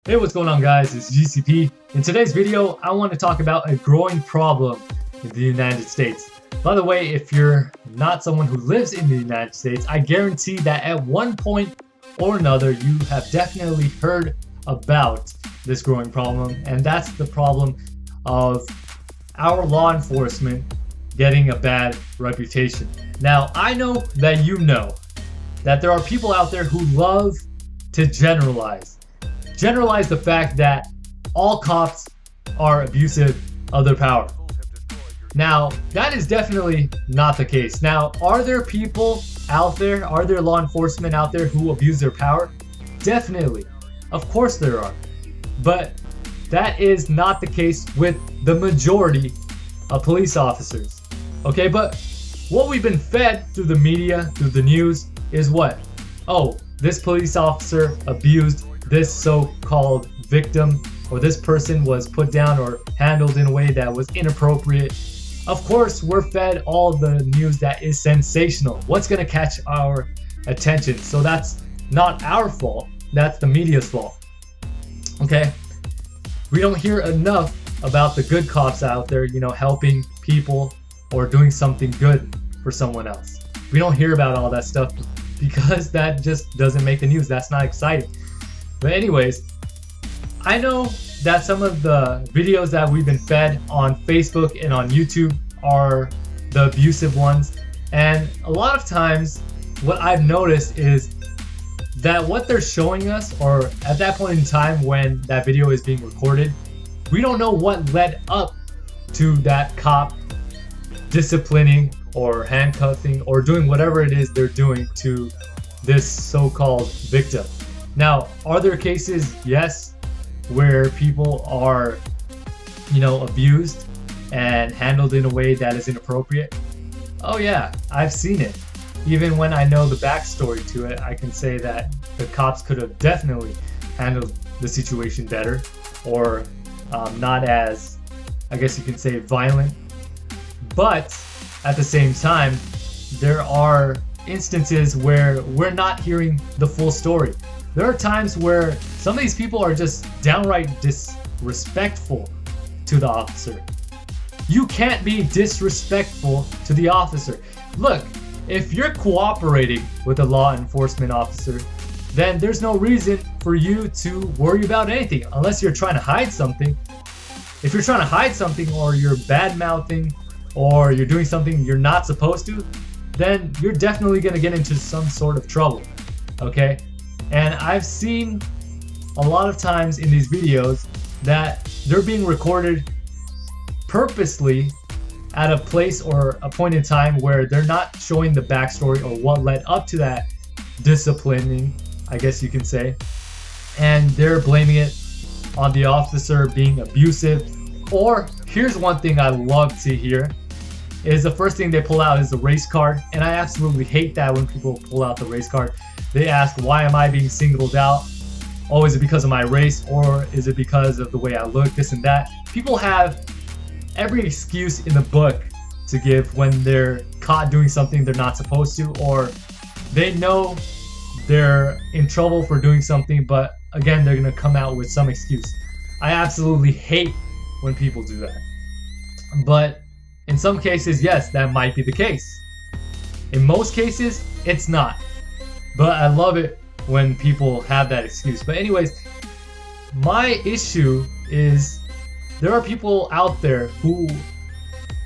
Hey, what's going on, guys? It's GCP. In today's video, I want to talk about a growing problem in the United States. By the way, if you're not someone who lives in the United States, I guarantee that at one point or another, you have definitely heard about this growing problem, and that's the problem of our law enforcement getting a bad reputation. Now, I know that you know that there are people out there who love to generalize the fact that all cops are abusive of their power. Now, that is definitely not the case. Now, are there people out there, are there law enforcement out there who abuse their power? Definitely. Of course there are. But that is not the case with the majority of police officers. Okay, but what we've been fed through the media, through the news, is what? Oh, this police officer abused this so-called victim, or this person was put down or handled in a way that was inappropriate. Of course, we're fed all the news that is sensational. What's going to catch our attention? So that's not our fault. That's the media's fault. Okay? We don't hear enough about the good cops out there, helping people or doing something good for someone else. We don't hear about all that stuff because that just doesn't make the news. That's not exciting. But anyways, I know that some of the videos that we've been fed on Facebook and on YouTube are the abusive ones. And a lot of times what I've noticed is that what they're showing us, or at that point in time when that video is being recorded, we don't know what led up to that cop disciplining or handcuffing or doing whatever it is they're doing to this so-called victim. Now, are there cases? Yes, where people are, abused and handled in a way that is inappropriate. Oh yeah, I've seen it. Even when I know the backstory to it, I can say that the cops could have definitely handled the situation better, or not as, I guess you can say, violent. But at the same time, there are instances where we're not hearing the full story. There are times where some of these people are just downright disrespectful to the officer. You can't be disrespectful to the officer. Look, if you're cooperating with a law enforcement officer, then there's no reason for you to worry about anything unless you're trying to hide something. If you're trying to hide something, or you're bad-mouthing, or you're doing something you're not supposed to, then you're definitely going to get into some sort of trouble. Okay? And I've seen a lot of times in these videos that they're being recorded purposely at a place or a point in time where they're not showing the backstory or what led up to that disciplining, I guess you can say, and they're blaming it on the officer being abusive. Or here's one thing I love to hear, is the first thing they pull out is the race card, and I absolutely hate that when people pull out the race card. They ask, why am I being singled out? Oh, is it because of my race, or is it because of the way I look, this and that? People have every excuse in the book to give when they're caught doing something they're not supposed to, or they know they're in trouble for doing something, but again, they're going to come out with some excuse. I absolutely hate when people do that. But in some cases, yes, that might be the case. In most cases, it's not. But I love it when people have that excuse. But anyways, my issue is there are people out there who,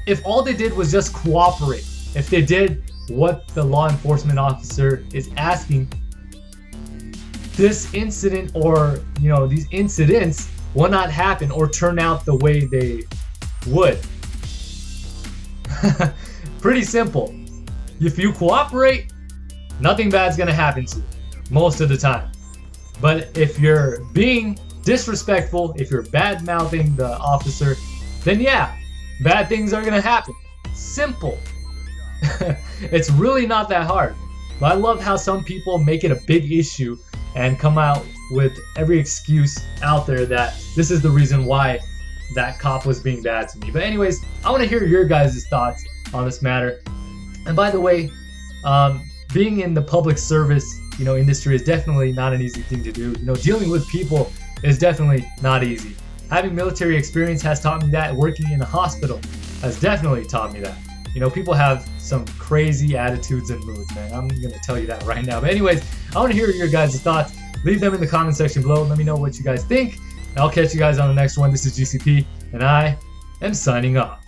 if all they did was just cooperate, if they did what the law enforcement officer is asking, this incident or, these incidents will not happen or turn out the way they would. Pretty simple. If you cooperate, nothing bad's gonna happen to you most of the time. But if you're being disrespectful, if you're bad-mouthing the officer, then yeah, bad things are gonna happen. Simple. It's really not that hard. But I love how some people make it a big issue and come out with every excuse out there that this is the reason why that cop was being bad to me. But anyways, I want to hear your guys' thoughts on this matter. And by the way, being in the public service industry is definitely not an easy thing to do. Dealing with people is definitely not easy. Having military experience has taught me that. Working in a hospital has definitely taught me that. You know, people have some crazy attitudes and moods, man. I'm going to tell you that right now. But anyways, I want to hear your guys' thoughts. Leave them in the comment section below. Let me know what you guys think. And I'll catch you guys on the next one. This is GCP, and I am signing off.